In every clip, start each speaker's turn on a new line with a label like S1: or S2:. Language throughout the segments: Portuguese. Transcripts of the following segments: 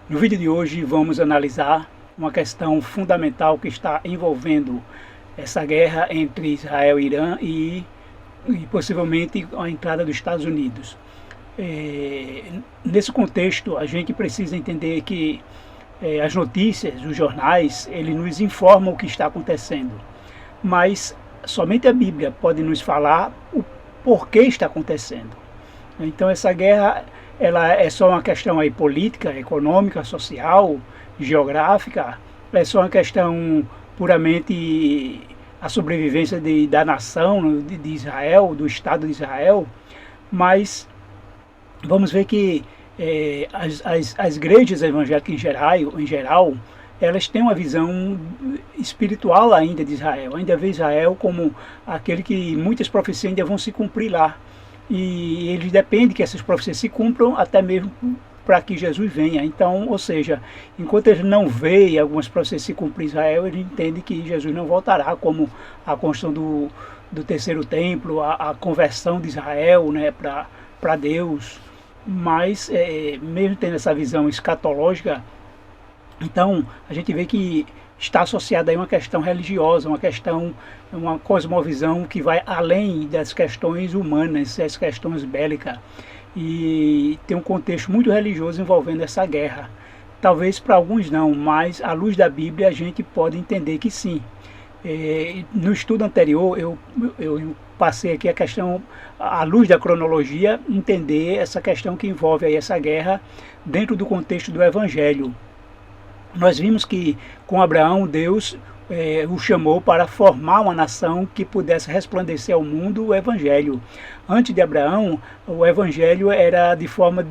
S1: No vídeo de hoje vamos analisar uma questão fundamental que está envolvendo essa guerra entre Israel e Irã e possivelmente a entrada dos Estados Unidos. Nesse contexto, a gente precisa entender que as notícias, os jornais, eles nos informam o que está acontecendo, mas somente a Bíblia pode nos falar o porquê está acontecendo. Então essa guerra ela é só uma questão aí política, econômica, social, geográfica, é só uma questão puramente a sobrevivência da nação de Israel, do Estado de Israel, mas vamos ver que as igrejas evangélicas em geral, elas têm uma visão espiritual ainda de Israel, ainda vê Israel como aquele que muitas profecias ainda vão se cumprir lá. E eles dependem que essas profecias se cumpram até mesmo para que Jesus venha. Então, ou seja, enquanto eles não veem algumas profecias se cumprir em Israel, eles entendem que Jesus não voltará, como a construção do terceiro templo, a conversão de Israel, né, para Deus. Mas, mesmo tendo essa visão escatológica, então a gente vê que está associada a uma questão religiosa, uma cosmovisão que vai além das questões humanas, das questões bélicas. E tem um contexto muito religioso envolvendo essa guerra. Talvez para alguns não, mas à luz da Bíblia a gente pode entender que sim. No estudo anterior eu passei aqui a questão, à luz da cronologia, entender essa questão que envolve aí essa guerra dentro do contexto do Evangelho. Nós vimos que com Abraão Deus o chamou para formar uma nação que pudesse resplandecer ao mundo o Evangelho. Antes de Abraão, o Evangelho era de forma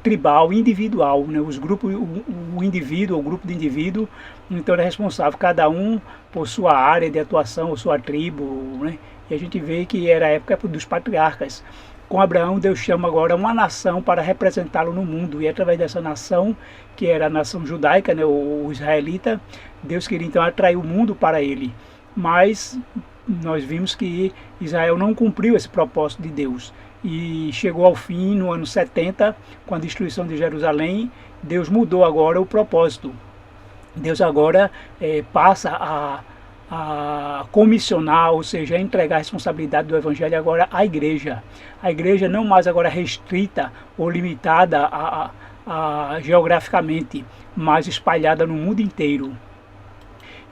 S1: tribal, individual, né? Os grupos, o indivíduo, o grupo de indivíduo, então era responsável, cada um por sua área de atuação, ou sua tribo, né? E a gente vê que era a época dos patriarcas. Com Abraão, Deus chama agora uma nação para representá-lo no mundo. E através dessa nação, que era a nação judaica, né, o israelita, Deus queria então atrair o mundo para ele. Mas nós vimos que Israel não cumpriu esse propósito de Deus. E chegou ao fim, no ano 70, com a destruição de Jerusalém, Deus mudou agora o propósito. Deus agora passa a comissionar, ou seja, a entregar a responsabilidade do Evangelho agora à igreja. A igreja não mais agora restrita ou limitada geograficamente, mas espalhada no mundo inteiro.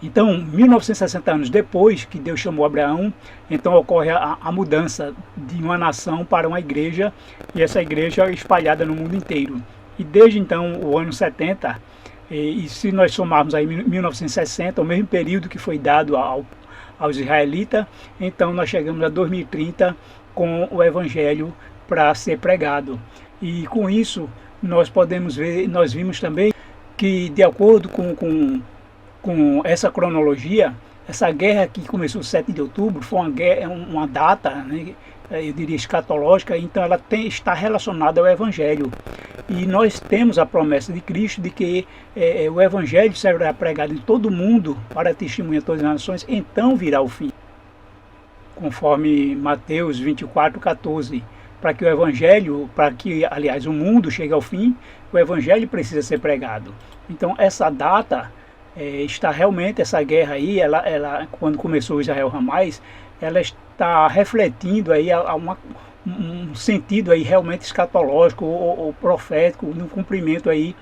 S1: Então, 1960 anos depois que Deus chamou Abraão, então ocorre a mudança de uma nação para uma igreja, e essa igreja é espalhada no mundo inteiro. E desde então, o ano 70, e se nós somarmos aí 1960, o mesmo período que foi dado aos israelitas, então nós chegamos a 2030 com o Evangelho para ser pregado. E com isso nós podemos ver, nós vimos também que de acordo com essa cronologia, essa guerra que começou 7 de outubro foi uma data, né, eu diria escatológica, então ela está relacionada ao Evangelho. E nós temos a promessa de Cristo de que o Evangelho será pregado em todo o mundo para testemunhar todas as nações, então virá o fim. Conforme Mateus 24:14, para que o Evangelho, aliás, o mundo chegue ao fim, o Evangelho precisa ser pregado. Então essa data está realmente, essa guerra aí, ela quando começou Israel-Hamas, ela está refletindo aí um sentido aí realmente escatológico ou profético, no cumprimento aí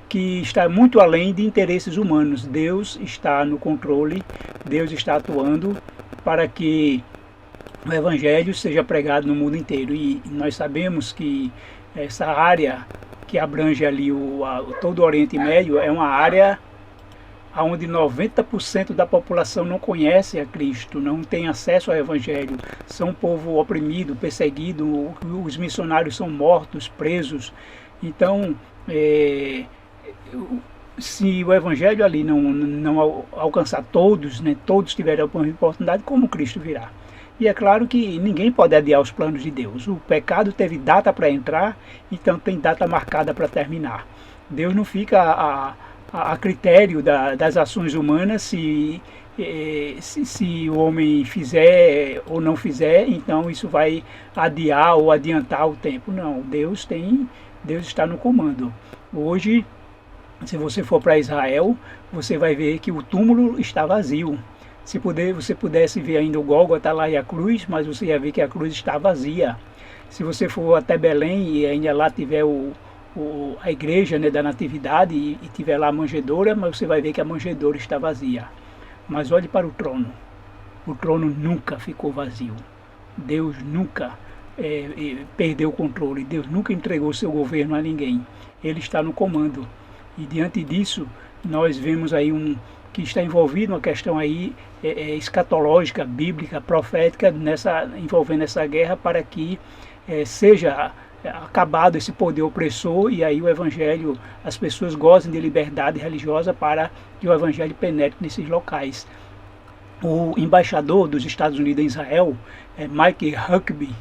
S1: que está muito além de interesses humanos. Deus está no controle, Deus está atuando para que o Evangelho seja pregado no mundo inteiro. E nós sabemos que essa área que abrange ali todo o Oriente Médio é uma área onde 90% da população não conhece a Cristo, não tem acesso ao Evangelho, são um povo oprimido, perseguido, os missionários são mortos, presos. Então, se o Evangelho ali não alcançar todos, né, todos tiverem a oportunidade, como Cristo virá? E é claro que ninguém pode adiar os planos de Deus. O pecado teve data para entrar, então tem data marcada para terminar. Deus não fica a critério das ações humanas, se o homem fizer ou não fizer, então isso vai adiar ou adiantar o tempo. Não, Deus está no comando. Hoje Se você for para Israel, você vai ver que o túmulo está vazio. Se você pudesse ver ainda o Gólgota lá e a cruz, mas você ia ver que a cruz está vazia. Se você for até Belém e ainda lá tiver a igreja, né, da Natividade e tiver lá a manjedoura, mas você vai ver que a manjedoura está vazia. Mas olhe para o trono nunca ficou vazio. Deus nunca perdeu o controle, Deus nunca entregou seu governo a ninguém. Ele está no comando. E diante disso, nós vemos aí que está envolvido uma questão aí escatológica, bíblica, profética, envolvendo essa guerra para que seja acabado esse poder opressor e aí o evangelho, as pessoas gozem de liberdade religiosa para que o evangelho penetre nesses locais. O embaixador dos Estados Unidos em Israel, Mike Huckabee,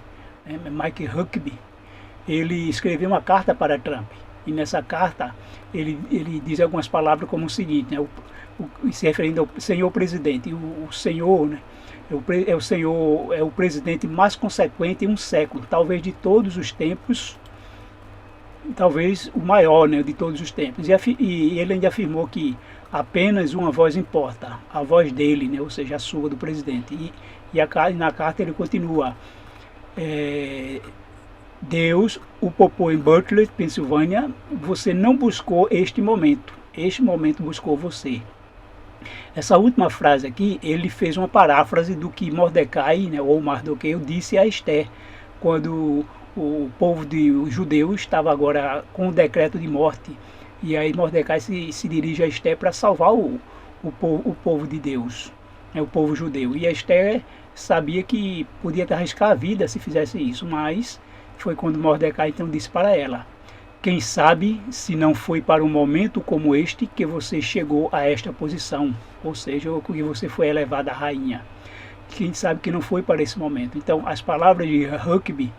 S1: ele escreveu uma carta para Trump. E nessa carta ele diz algumas palavras como o seguinte, né, se referindo ao senhor presidente. O senhor, né, é o presidente mais consequente em um século, talvez de todos os tempos, talvez o maior, né, de todos os tempos. E ele ainda afirmou que apenas uma voz importa, a voz dele, né, ou seja, a sua, do presidente. E na carta ele continua, Deus o poupou em Butler, Pensilvânia, você não buscou este momento buscou você. Essa última frase aqui, ele fez uma paráfrase do que Mordecai, né, ou Mardoqueu, disse a Esther, quando o povo os judeus estava agora com o decreto de morte, e aí Mordecai se dirige a Esther para salvar o povo de Deus, né, o povo judeu. E a Esther sabia que podia arriscar a vida se fizesse isso, mas foi quando Mordecai então disse para ela, quem sabe se não foi para um momento como este que você chegou a esta posição, ou seja, que você foi elevada a rainha. Quem sabe que não foi para esse momento. Então, as palavras de Huckabee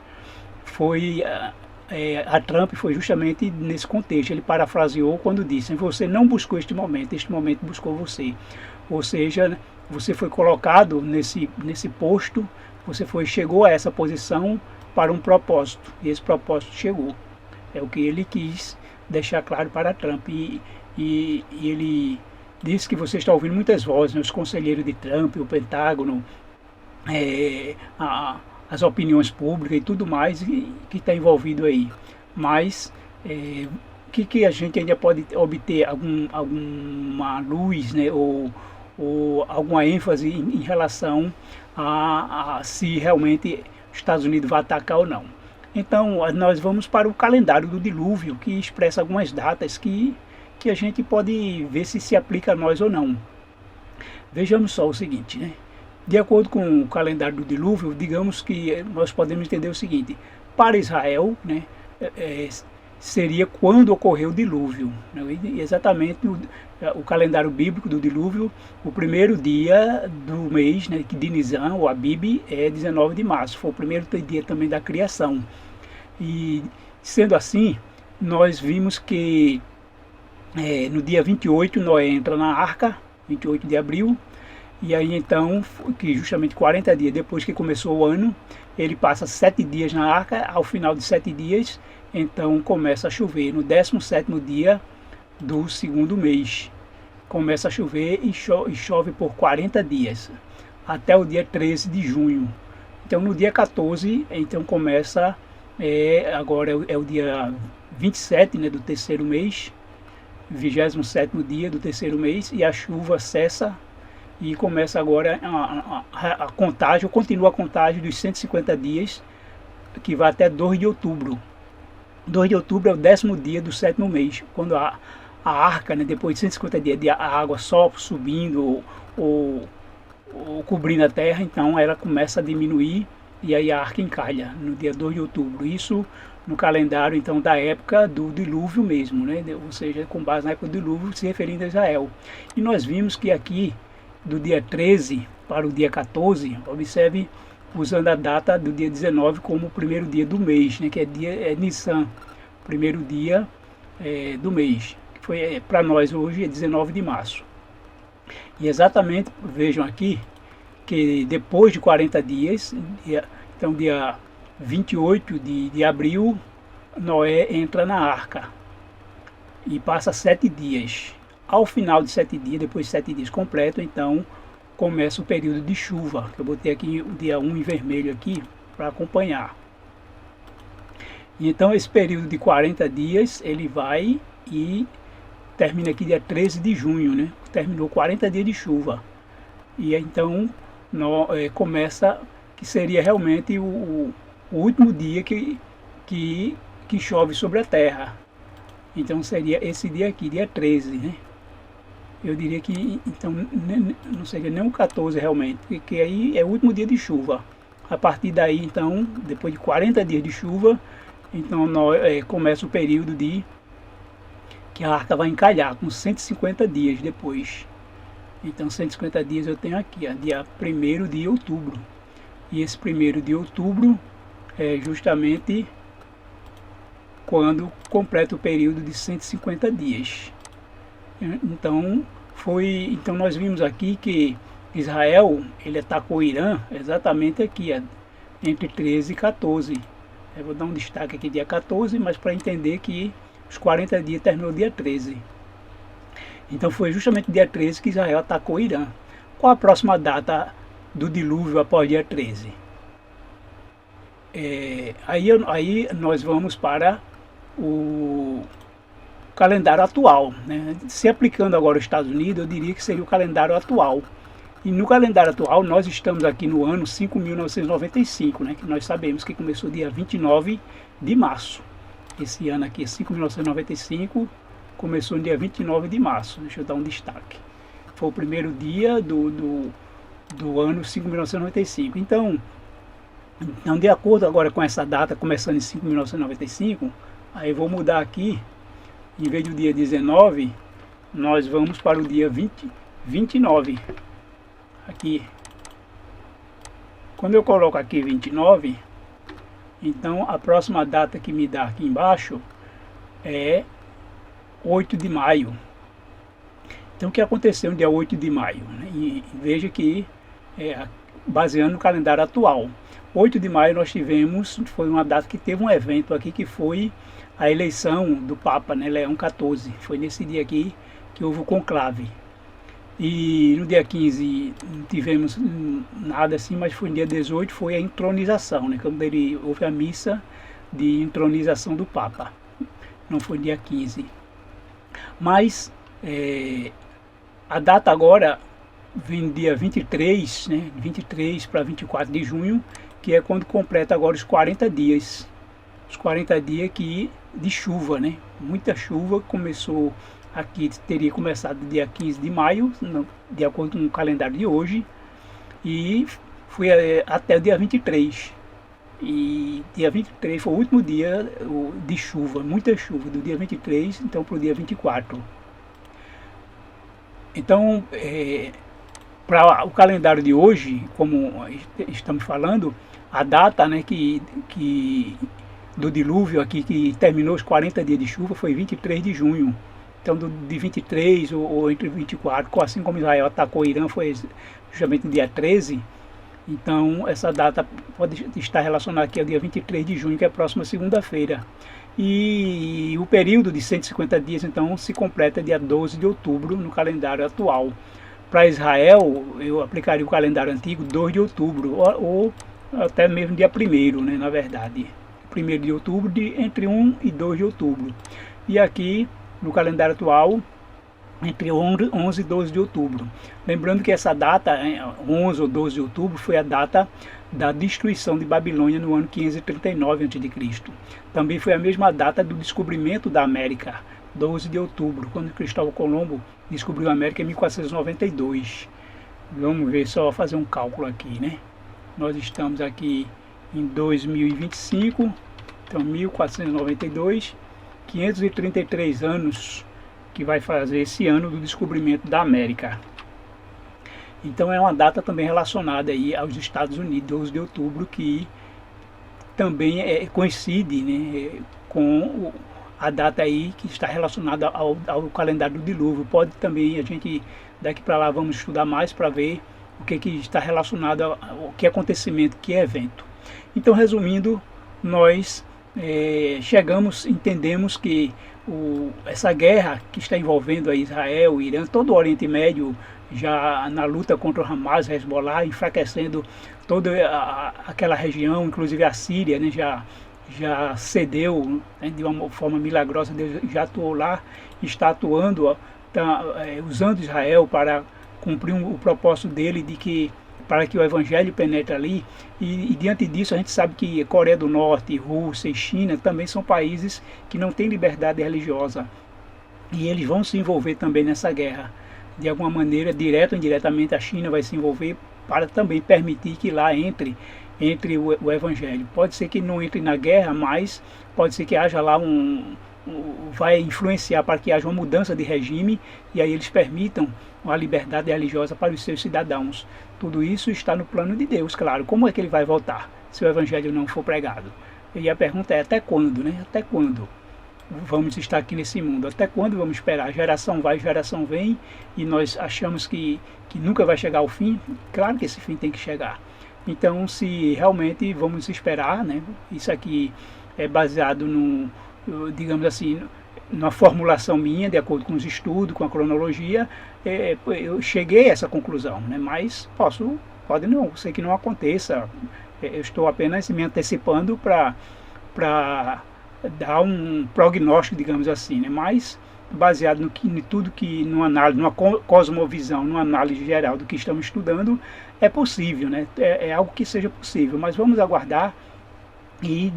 S1: a Trump foi justamente nesse contexto. Ele parafraseou quando disse, você não buscou este momento buscou você. Ou seja, você foi colocado nesse posto, chegou a essa posição para um propósito, e esse propósito chegou. É o que ele quis deixar claro para Trump. E ele disse que você está ouvindo muitas vozes, né, os conselheiros de Trump, o Pentágono, as opiniões públicas e tudo mais que está envolvido aí. Mas que a gente ainda pode obter alguma luz, né, ou alguma ênfase em relação a se realmente os Estados Unidos vai atacar ou não. Então, nós vamos para o calendário do dilúvio, que expressa algumas datas que a gente pode ver se aplica a nós ou não. Vejamos só o seguinte, né? De acordo com o calendário do dilúvio, digamos que nós podemos entender o seguinte, para Israel, né, seria quando ocorreu o dilúvio, né? E exatamente o calendário bíblico do dilúvio, o primeiro dia do mês, né, de Nisan, ou Abib, é 19 de março, foi o primeiro dia também da criação. E sendo assim, nós vimos que no dia 28 Noé entra na arca, 28 de abril, e aí então, que justamente 40 dias depois que começou o ano, ele passa 7 dias na arca, ao final de 7 dias, então começa a chover. No 17º dia do segundo mês, começa a chover e chove por 40 dias, até o dia 13 de junho. Então no dia 14, então começa, agora é o dia 27, né, do terceiro mês, 27º dia do terceiro mês, e a chuva cessa e começa agora a contagem, continua a contagem dos 150 dias, que vai até 2 de outubro. 2 de outubro é o 10º dia do 7º mês, quando a arca, né, depois de 150 dias de água só subindo ou cobrindo a terra, então ela começa a diminuir e aí a arca encalha no dia 2 de outubro. Isso no calendário então da época do dilúvio mesmo, né? Ou seja, com base na época do dilúvio se referindo a Israel. E nós vimos que aqui do dia 13 para o dia 14, observe, usando a data do dia 19 como o primeiro dia do mês, né, que é Nissan, primeiro dia do mês, que foi para nós hoje é 19 de março. E exatamente, vejam aqui, que depois de 40 dias, então dia 28 de abril, Noé entra na arca. e passa 7 dias. Ao final de 7 dias, depois de 7 dias completo, então começa o período de chuva, que eu botei aqui o dia 1 em vermelho aqui para acompanhar. E então esse período de 40 dias, ele vai e termina aqui dia 13 de junho, né? Terminou 40 dias de chuva. E então começa, que seria realmente o último dia que chove sobre a terra. Então seria esse dia aqui, dia 13, né? Eu diria que então não seria nem o 14 realmente, porque aí é o último dia de chuva. A partir daí, então, depois de 40 dias de chuva, então começa o período que a arca vai encalhar, com 150 dias depois. Então 150 dias eu tenho aqui, ó, dia 1º de outubro. E esse 1º de outubro é justamente quando completa o período de 150 dias. Então nós vimos aqui que Israel, ele atacou o Irã exatamente aqui, entre 13 e 14. Eu vou dar um destaque aqui dia 14, mas para entender que os 40 dias terminou dia 13. Então foi justamente dia 13 que Israel atacou o Irã. Qual a próxima data do dilúvio após dia 13? Aí nós vamos para o calendário atual, né? Se aplicando agora aos Estados Unidos, eu diria que seria o calendário atual. E no calendário atual, nós estamos aqui no ano 5.995, né? Que nós sabemos que começou dia 29 de março. Esse ano aqui, 5.995, começou no dia 29 de março. Deixa eu dar um destaque. Foi o primeiro dia do ano 5.995. Então, de acordo agora com essa data, começando em 5.995, aí eu vou mudar aqui. Em vez do dia 19, nós vamos para o dia 29. Aqui. Quando eu coloco aqui 29, então a próxima data que me dá aqui embaixo é 8 de maio. Então o que aconteceu no dia 8 de maio? Né? E veja que, baseando no calendário atual, 8 de maio nós tivemos, foi uma data que teve um evento aqui que foi a eleição do Papa, né, Leão XIV. Foi nesse dia aqui que houve o conclave. E no dia 15 não tivemos nada assim, mas foi no dia 18, foi a entronização, né, quando houve a missa de entronização do Papa. Não foi no dia 15. Mas a data agora vem dia 23, né, 23 para 24 de junho, que é quando completa agora os 40 dias. Os 40 dias de chuva, né? Muita chuva, começou aqui, teria começado dia 15 de maio, de acordo com o calendário de hoje, e foi até o dia 23. E dia 23 foi o último dia de chuva, muita chuva, do dia 23 então para o dia 24. Então, para o calendário de hoje, como estamos falando, a data, né, do dilúvio aqui, que terminou os 40 dias de chuva, foi 23 de junho. Então, de 23 ou entre 24, assim como Israel atacou o Irã, foi justamente no dia 13. Então, essa data pode estar relacionada aqui ao dia 23 de junho, que é a próxima segunda-feira. E o período de 150 dias, então, se completa dia 12 de outubro no calendário atual. Para Israel, eu aplicaria o calendário antigo 2 de outubro, ou até mesmo dia 1º, né, na verdade. 1º de outubro, entre 1 e 2 de outubro. E aqui, no calendário atual, entre 11 e 12 de outubro. Lembrando que essa data, 11 ou 12 de outubro, foi a data da destruição de Babilônia no ano 539 a.C. Também foi a mesma data do descobrimento da América, 12 de outubro, quando Cristóvão Colombo descobriu a América em 1492. Vamos ver, só fazer um cálculo aqui, né? Nós estamos aqui em 2025, então 1492, 533 anos que vai fazer esse ano do descobrimento da América. Então é uma data também relacionada aí aos Estados Unidos, 12 de outubro, que também coincide, né, com a data aí que está relacionada ao calendário do dilúvio. Pode também, a gente daqui para lá vamos estudar mais para ver o que está relacionado ao que acontecimento, que evento. Então, resumindo, nós entendemos que essa guerra que está envolvendo a Israel, Irã, todo o Oriente Médio, já na luta contra o Hamas, Hezbollah, enfraquecendo toda aquela região, inclusive a Síria, né, já cedeu, né, de uma forma milagrosa. Deus já atuou lá, está atuando, usando Israel para cumprir o propósito dele para que o evangelho penetre ali. E diante disso a gente sabe que Coreia do Norte, Rússia e China também são países que não têm liberdade religiosa, e eles vão se envolver também nessa guerra. De alguma maneira, direto ou indiretamente, a China vai se envolver para também permitir que lá entre o evangelho. Pode ser que não entre na guerra, mas pode ser que haja lá vai influenciar para que haja uma mudança de regime, e aí eles permitam a liberdade religiosa para os seus cidadãos. Tudo isso está no plano de Deus, claro. Como é que ele vai voltar se o evangelho não for pregado? E a pergunta é: até quando, né? Até quando vamos estar aqui nesse mundo? Até quando vamos esperar? Geração vai, geração vem, e nós achamos que nunca vai chegar ao fim. Claro que esse fim tem que chegar. Então, se realmente vamos esperar, né? Isso aqui é baseado digamos assim, numa formulação minha, de acordo com os estudos, com a cronologia. Eu cheguei a essa conclusão, né? Mas pode não ser que não aconteça. Eu estou apenas me antecipando para dar um prognóstico, digamos assim, né? Mas baseado em tudo que, numa cosmovisão, numa análise geral do que estamos estudando, é possível, né? É algo que seja possível, mas vamos aguardar, e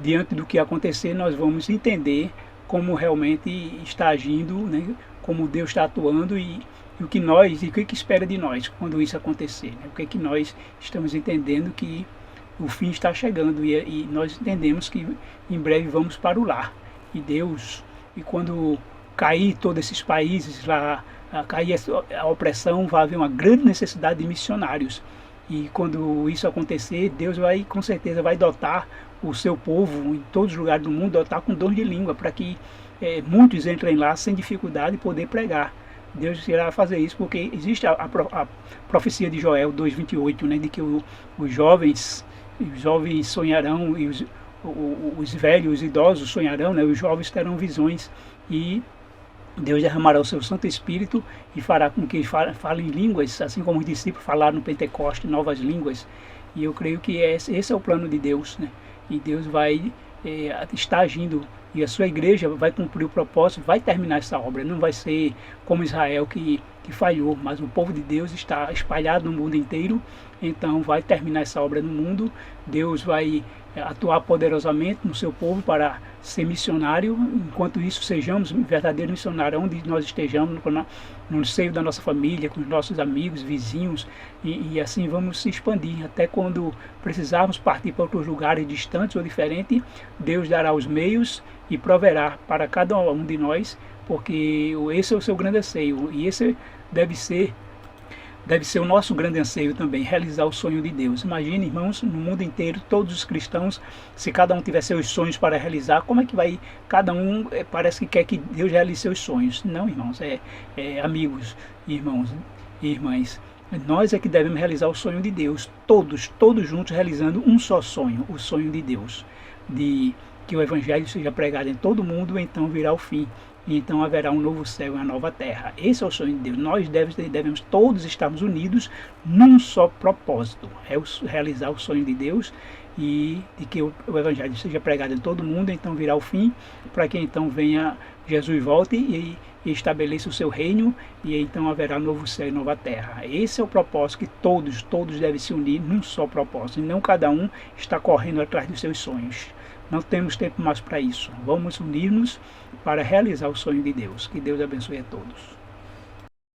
S1: diante do que acontecer nós vamos entender como realmente está agindo, né? Como Deus está atuando, e o que espera de nós quando isso acontecer, né? O que nós estamos entendendo que o fim está chegando, e nós entendemos que em breve vamos para o lar. E quando cair todos esses países lá, cair a opressão, vai haver uma grande necessidade de missionários. E quando isso acontecer, Deus com certeza vai dotar o seu povo em todos os lugares do mundo, dotar com dom de língua, para que muitos entrem lá sem dificuldade e poder pregar. Deus irá fazer isso, porque existe a profecia de Joel 2:28, né, de que os jovens sonharão, e os velhos, os idosos sonharão, né, os jovens terão visões, e Deus derramará o seu Santo Espírito e fará com que falem línguas, assim como os discípulos falaram no Pentecoste, novas línguas. E eu creio que esse é o plano de Deus, né? E Deus vai estar agindo, e a sua igreja vai cumprir o propósito, vai terminar essa obra. Não vai ser como Israel que falhou, mas o povo de Deus está espalhado no mundo inteiro, então vai terminar essa obra no mundo. Deus vai atuar poderosamente no seu povo para ser missionário. Enquanto isso, sejamos verdadeiros missionários onde nós estejamos, no seio da nossa família, com os nossos amigos, vizinhos, e assim vamos se expandir, até quando precisarmos partir para outros lugares distantes ou diferentes. Deus dará os meios e proverá para cada um de nós, porque esse é o seu grande anseio, e esse deve ser o nosso grande anseio também, realizar o sonho de Deus. Imagine, irmãos, no mundo inteiro, todos os cristãos, se cada um tiver seus sonhos para realizar, como é que vai? Cada um parece que quer que Deus realize seus sonhos. Não, irmãos, amigos, irmãos e irmãs, nós é que devemos realizar o sonho de Deus, todos juntos realizando um só sonho, o sonho de Deus, de que o Evangelho seja pregado em todo o mundo, então virá o fim. E então haverá um novo céu e uma nova terra. Esse é o sonho de Deus. Nós devemos todos estarmos unidos num só propósito, realizar o sonho de Deus, e de que o Evangelho seja pregado em todo mundo, então virá o fim, para que então venha Jesus, volte e estabeleça o seu reino, e então haverá novo céu e nova terra. Esse é o propósito, que todos devem se unir num só propósito, e não cada um está correndo atrás dos seus sonhos. Não temos tempo mais para isso. Vamos unir-nos para realizar o sonho de Deus. Que Deus abençoe a todos.